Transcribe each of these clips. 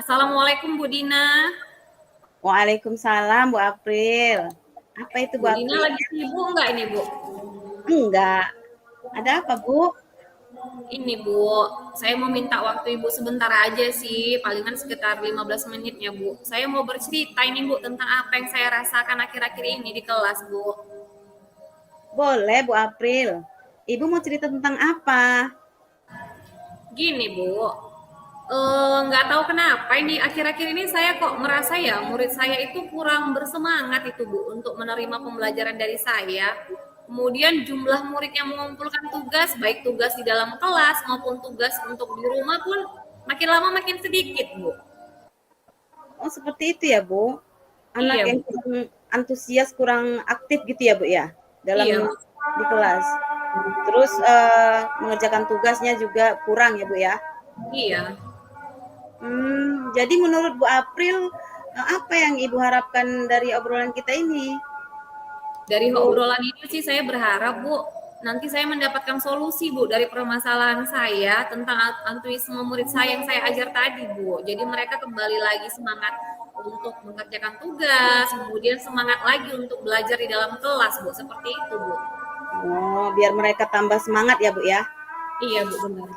Assalamualaikum Bu Dina. Waalaikumsalam Bu April. Apa itu Bu Bu Dina April? lagi sibuk nggak ini Bu? Enggak. Ada apa Bu? Ini Bu, saya mau minta waktu Ibu sebentar aja sih, palingan sekitar 15 menit ya Bu. Saya mau bercerita ini Bu tentang apa yang saya rasakan akhir-akhir ini di kelas Bu. Boleh Bu April. Ibu mau cerita tentang apa? Gini Bu, nggak tahu kenapa ini akhir-akhir ini saya kok merasa ya murid saya itu kurang bersemangat itu Bu untuk menerima pembelajaran dari saya. Kemudian jumlah murid yang mengumpulkan tugas, baik tugas di dalam kelas maupun tugas untuk di rumah pun makin lama makin sedikit Bu. Oh, seperti itu ya Bu. Anak Iya yang Bu, kurang antusias, kurang aktif gitu ya Bu ya, dalam iya di kelas. Terus mengerjakan tugasnya juga kurang ya Bu ya. iya. Jadi menurut Bu April, apa yang Ibu harapkan dari obrolan kita ini? Dari obrolan ini sih saya berharap Bu, nanti saya mendapatkan solusi Bu dari permasalahan saya tentang antuisme murid saya yang saya ajar tadi Bu. Jadi mereka kembali lagi semangat untuk mengerjakan tugas, kemudian semangat lagi untuk belajar di dalam kelas Bu, seperti itu Bu. Oh, biar mereka tambah semangat ya Bu ya. Iya Bu, benar.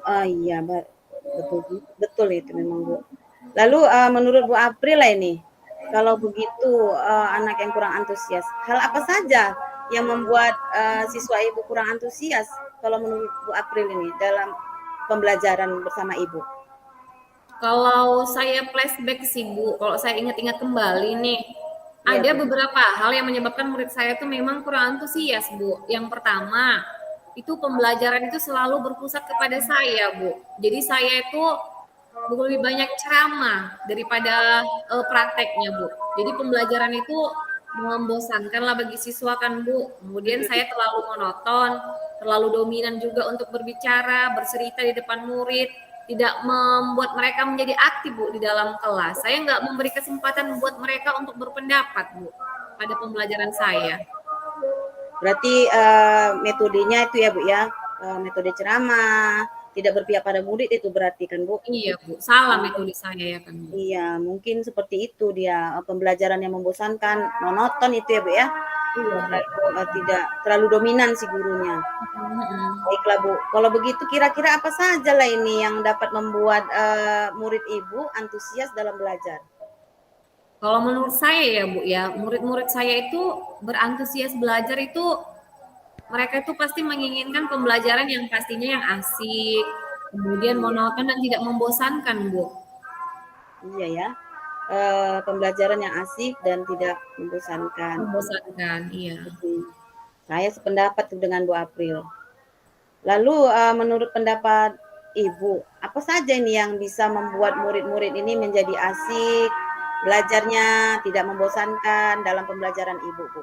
Oh iya, betul betul itu memang Bu. Lalu menurut Bu April lah ini, kalau begitu anak yang kurang antusias, hal apa saja yang membuat siswa Ibu kurang antusias kalau menurut Bu April ini dalam pembelajaran bersama Ibu? Kalau saya flashback sih Bu, kalau saya ingat-ingat kembali nih, Iya ada Bu. beberapa hal yang menyebabkan murid saya itu memang kurang antusias Bu. Yang pertama, itu pembelajaran itu selalu berpusat kepada saya Bu. Jadi saya itu lebih banyak ceramah daripada prakteknya Bu. Jadi pembelajaran itu membosankan lah bagi siswa kan Bu. Kemudian saya terlalu monoton, terlalu dominan juga untuk berbicara, bercerita di depan murid, tidak membuat mereka menjadi aktif Bu di dalam kelas. Saya nggak memberi kesempatan buat mereka untuk berpendapat Bu pada pembelajaran saya. Berarti metodenya itu ya Bu ya, metode ceramah, tidak berpihak pada murid itu berarti kan Bu? Iya Bu, salah metode saya ya kan Bu. Iya, mungkin seperti itu dia, pembelajaran yang membosankan, monoton itu ya Bu ya? Iya Bu. Tidak terlalu dominan si gurunya. Mm-mm. Baiklah Bu, kalau begitu kira-kira apa saja lah ini yang dapat membuat murid Ibu antusias dalam belajar? Kalau menurut saya ya Bu ya, murid-murid saya itu berantusias belajar itu mereka itu pasti menginginkan pembelajaran yang pastinya yang asik, kemudian Iya, monoton dan tidak membosankan Bu. iya ya, pembelajaran yang asik dan tidak membosankan. Membosankan, iya. Saya sependapat dengan Bu April. Lalu menurut pendapat Ibu, apa saja ini yang bisa membuat murid-murid ini menjadi asik, belajarnya tidak membosankan dalam pembelajaran Ibu, Bu?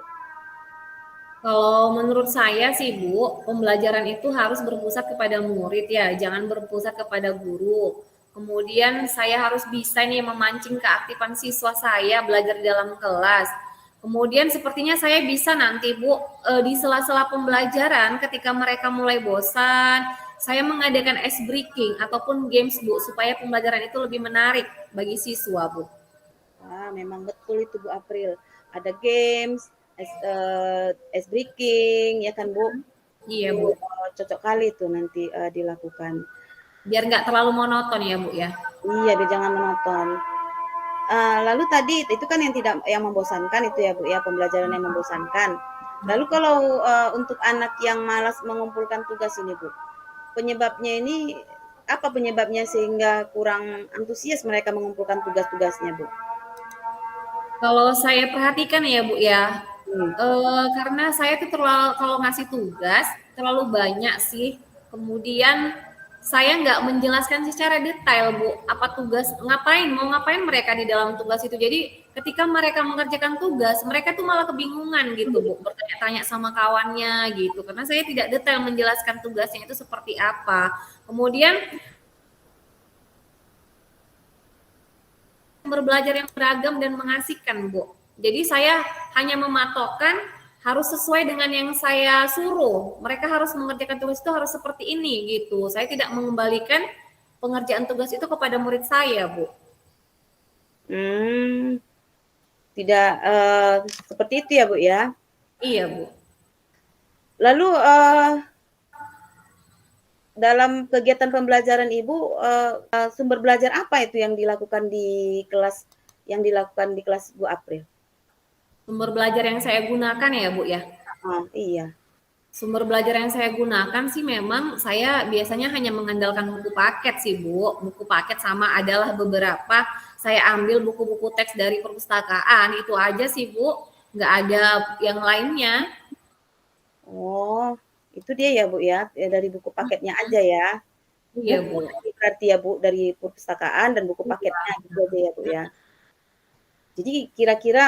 Kalau menurut saya sih Bu, pembelajaran itu harus berpusat kepada murid ya, jangan berpusat kepada guru. Kemudian saya harus bisa nih memancing keaktifan siswa saya belajar di dalam kelas. Kemudian sepertinya saya bisa nanti Bu, di sela-sela pembelajaran ketika mereka mulai bosan, saya mengadakan ice breaking ataupun games Bu, supaya pembelajaran itu lebih menarik bagi siswa Bu. Wah, memang betul itu Bu April. Ada games, ice breaking, ya kan Bu? Iya Itu Bu, cocok kali itu nanti dilakukan. biar nggak terlalu monoton ya Bu ya. Iya, biar jangan menonton. Lalu tadi itu kan yang membosankan itu ya Bu ya, pembelajaran yang membosankan. Lalu kalau untuk anak yang malas mengumpulkan tugas ini Bu, penyebabnya ini apa penyebabnya sehingga kurang antusias mereka mengumpulkan tugas-tugasnya Bu? Kalau saya perhatikan ya Bu ya, Hmm. karena saya tuh terlalu kalau ngasih tugas terlalu banyak sih. Kemudian saya nggak menjelaskan secara detail Bu, apa tugas mau ngapain mereka di dalam tugas itu. Jadi ketika mereka mengerjakan tugas, mereka tuh malah kebingungan gitu Bu, bertanya-tanya sama kawannya gitu. Karena saya tidak detail menjelaskan tugasnya itu seperti apa. Kemudian berbelajar yang beragam dan mengasihkan, Bu. Jadi saya hanya mematokkan harus sesuai dengan yang saya suruh. Mereka harus mengerjakan tugas itu harus seperti ini gitu. Saya tidak mengembalikan pengerjaan tugas itu kepada murid saya, Bu. Hmm, tidak seperti itu ya Bu ya. Iya Bu. Lalu dalam kegiatan pembelajaran Ibu, sumber belajar apa itu yang dilakukan di kelas Bu April? Sumber belajar yang saya gunakan ya Bu ya. Iya. Sumber belajar yang saya gunakan sih memang saya biasanya hanya mengandalkan buku paket sih Bu. Buku paket sama adalah beberapa saya ambil buku-buku teks dari perpustakaan, itu aja sih Bu. Nggak ada yang lainnya. Oh, itu dia ya Bu ya, dari buku paketnya aja ya. Iya Buku Bu. berarti ya Bu, dari perpustakaan dan buku paketnya gitu aja ya Bu ya. Jadi kira-kira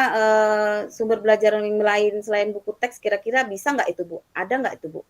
sumber belajar yang lain selain buku teks kira-kira bisa nggak itu Bu? Ada nggak itu Bu?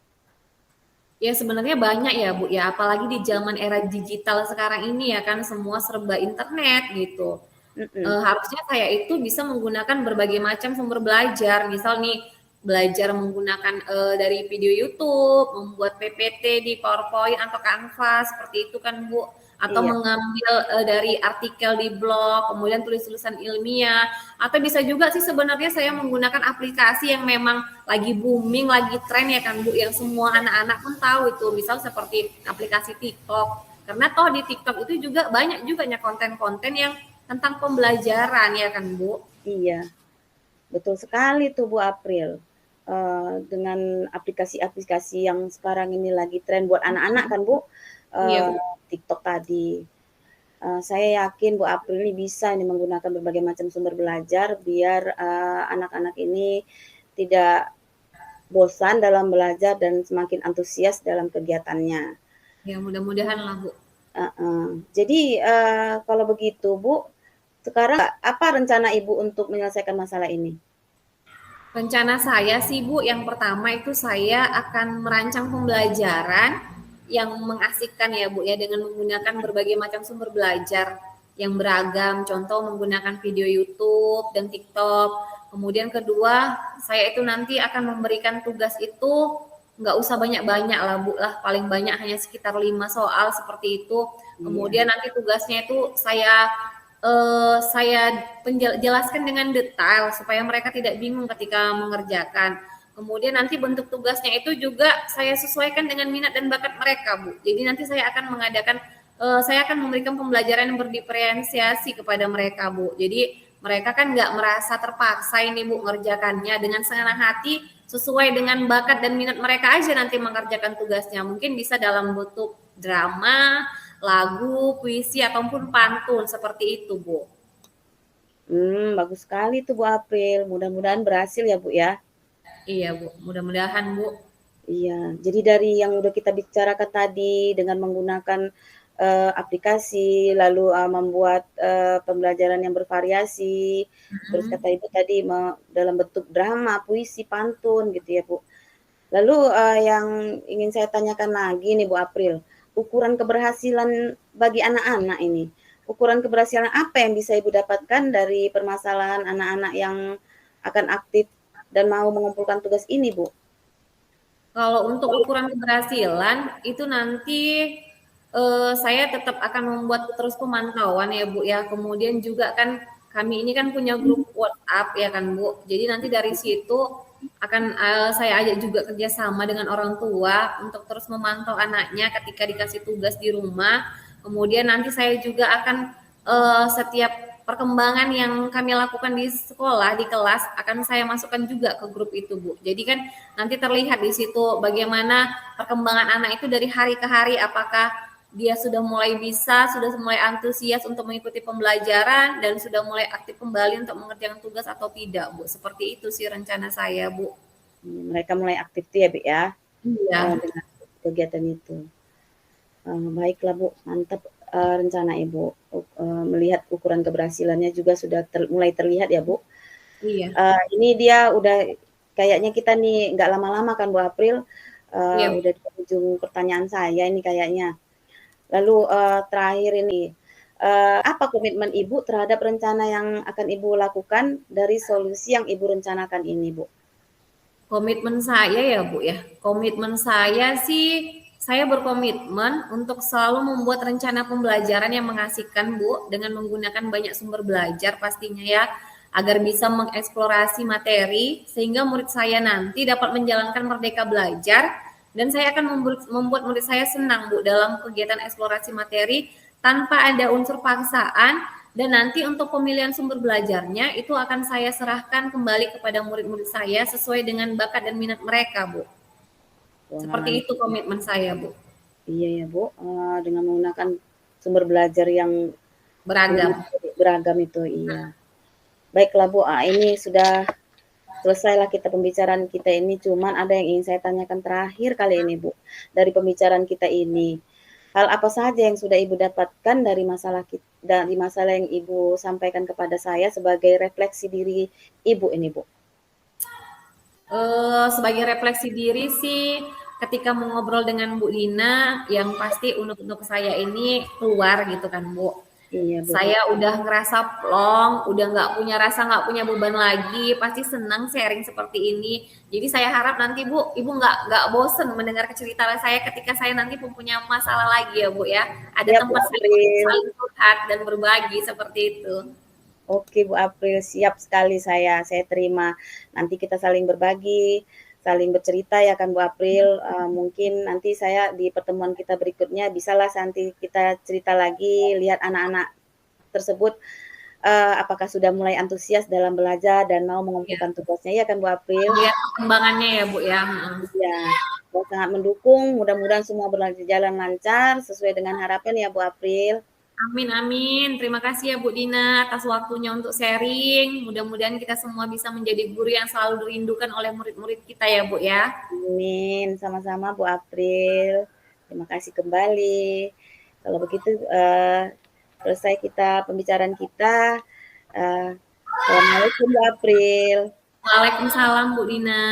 Ya sebenarnya banyak ya Bu ya, apalagi di zaman era digital sekarang ini ya kan semua serba internet gitu. Mhm. Harusnya saya itu bisa menggunakan berbagai macam sumber belajar, misal nih belajar menggunakan dari video YouTube, membuat PPT di PowerPoint atau Canva seperti itu kan Bu, atau Iya. mengambil dari artikel di blog, kemudian tulis-tulisan ilmiah, atau bisa juga sih sebenarnya saya menggunakan aplikasi yang memang lagi booming, lagi tren ya kan Bu, yang semua anak-anak pun tahu itu, misal seperti aplikasi TikTok. Karena toh di TikTok itu juga banyak juga konten-konten yang tentang pembelajaran ya kan Bu? Iya, betul sekali tuh Bu April. Dengan aplikasi-aplikasi yang sekarang ini lagi tren buat anak-anak kan Bu, Iya eee, Bu. TikTok tadi. Saya yakin Bu April ini bisa ini menggunakan berbagai macam sumber belajar biar, anak-anak ini tidak bosan dalam belajar dan semakin antusias dalam kegiatannya. Ya mudah-mudahan lah Bu. Heeh. Jadi, kalau begitu Bu, sekarang apa rencana Ibu untuk menyelesaikan masalah ini? Rencana saya sih Bu, yang pertama itu saya akan merancang pembelajaran yang mengasihkan ya Bu ya dengan menggunakan berbagai macam sumber belajar yang beragam, contoh menggunakan video YouTube dan TikTok. Kemudian kedua, saya itu nanti akan memberikan tugas itu nggak usah banyak-banyak lah Bu lah, paling banyak hanya sekitar 5 soal seperti itu. Iya. Kemudian nanti tugasnya itu saya jelaskan dengan detail supaya mereka tidak bingung ketika mengerjakan. Kemudian nanti bentuk tugasnya itu juga saya sesuaikan dengan minat dan bakat mereka, Bu. Jadi nanti saya akan memberikan pembelajaran yang berdiferensiasi kepada mereka, Bu. Jadi mereka kan nggak merasa terpaksa ini Bu mengerjakannya dengan senang hati sesuai dengan bakat dan minat mereka aja nanti mengerjakan tugasnya. Mungkin bisa dalam bentuk drama, lagu, puisi, ataupun pantun seperti itu, Bu. Bagus sekali tuh Bu April, mudah-mudahan berhasil ya Bu ya. Iya, Bu. Mudah-mudahan, Bu. Iya, jadi dari yang udah kita bicarakan tadi dengan menggunakan, aplikasi lalu, membuat, pembelajaran yang bervariasi, terus Mhm. kata Ibu tadi dalam bentuk drama, puisi, pantun gitu ya Bu. Lalu, yang ingin saya tanyakan lagi nih Bu April, ukuran keberhasilan bagi anak-anak ini, ukuran keberhasilan apa yang bisa Ibu dapatkan dari permasalahan anak-anak yang akan aktif dan mau mengumpulkan tugas ini Bu? Kalau untuk ukuran keberhasilan, itu nanti saya tetap akan membuat terus pemantauan ya Bu ya. Kemudian juga kan kami ini kan punya grup WhatsApp ya kan Bu. Jadi nanti dari situ akan saya ajak juga kerjasama dengan orang tua untuk terus memantau anaknya ketika dikasih tugas di rumah. Kemudian nanti saya juga akan setiap perkembangan yang kami lakukan di sekolah, di kelas, akan saya masukkan juga ke grup itu, Bu. Jadi kan nanti terlihat di situ bagaimana perkembangan anak itu dari hari ke hari, apakah dia sudah mulai bisa, sudah mulai antusias untuk mengikuti pembelajaran, dan sudah mulai aktif kembali untuk mengerjakan tugas atau tidak, Bu. Seperti itu sih rencana saya, Bu. Mereka mulai aktif tuh ya Bu ya, Iya, dengan kegiatan itu. Baiklah Bu, mantap, rencana Ibu, melihat ukuran keberhasilannya juga sudah mulai terlihat ya Bu. iya, Ini dia udah kayaknya kita nih nggak lama-lama kan Bu April, iya, Bu. udah di penghujung pertanyaan saya ini kayaknya. Lalu, terakhir ini, apa komitmen Ibu terhadap rencana yang akan Ibu lakukan dari solusi yang Ibu rencanakan ini Bu? Komitmen saya ya Bu ya, komitmen saya sih Saya berkomitmen untuk selalu membuat rencana pembelajaran yang mengasihkan, Bu, dengan menggunakan banyak sumber belajar pastinya ya, agar bisa mengeksplorasi materi sehingga murid saya nanti dapat menjalankan merdeka belajar dan saya akan membuat murid saya senang, Bu, dalam kegiatan eksplorasi materi tanpa ada unsur paksaan dan nanti untuk pemilihan sumber belajarnya itu akan saya serahkan kembali kepada murid-murid saya sesuai dengan bakat dan minat mereka, Bu. Seperti Wah, itu komitmen saya, Bu. iya ya Bu, dengan menggunakan sumber belajar yang Beragam. beragam itu, iya. Baiklah Bu, ini sudah selesailah kita pembicaraan kita ini, cuman ada yang ingin saya tanyakan terakhir kali ini Bu, dari pembicaraan kita ini. Hal apa saja yang sudah Ibu dapatkan dari masalah yang Ibu sampaikan kepada saya sebagai refleksi diri Ibu ini Bu? Sebagai refleksi diri sih, ketika mengobrol dengan Bu Dina, yang pasti unek-unek saya ini keluar gitu kan, Bu. Iya Bu. Saya udah ngerasa plong, udah nggak punya beban lagi, pasti senang sharing seperti ini. Jadi saya harap nanti Bu, Ibu nggak bosen mendengar cerita saya ketika saya nanti mempunyai masalah lagi ya Bu ya. Ada Siap Bu tempat saya untuk April. saling curhat dan berbagi seperti itu. Oke Bu April, siap sekali saya terima. Nanti kita saling berbagi, saling bercerita ya kan Bu April. Mungkin nanti saya di pertemuan kita berikutnya bisalah nanti kita cerita lagi, lihat anak-anak tersebut apakah sudah mulai antusias dalam belajar dan mau Ya, mengumpulkan tugasnya ya kan Bu April. lihat perkembangannya ya Bu ya. Ya, saya sangat mendukung. Mudah-mudahan semua berjalan lancar sesuai dengan harapan ya Bu April. Amin, amin. Terima kasih ya Bu Dina atas waktunya untuk sharing. Mudah-mudahan kita semua bisa menjadi guru yang selalu dirindukan oleh murid-murid kita ya Bu ya. Amin, sama-sama Bu April. Terima kasih kembali. Kalau begitu selesai kita pembicaraan kita. Assalamualaikum Bu April. Waalaikumsalam Bu Dina.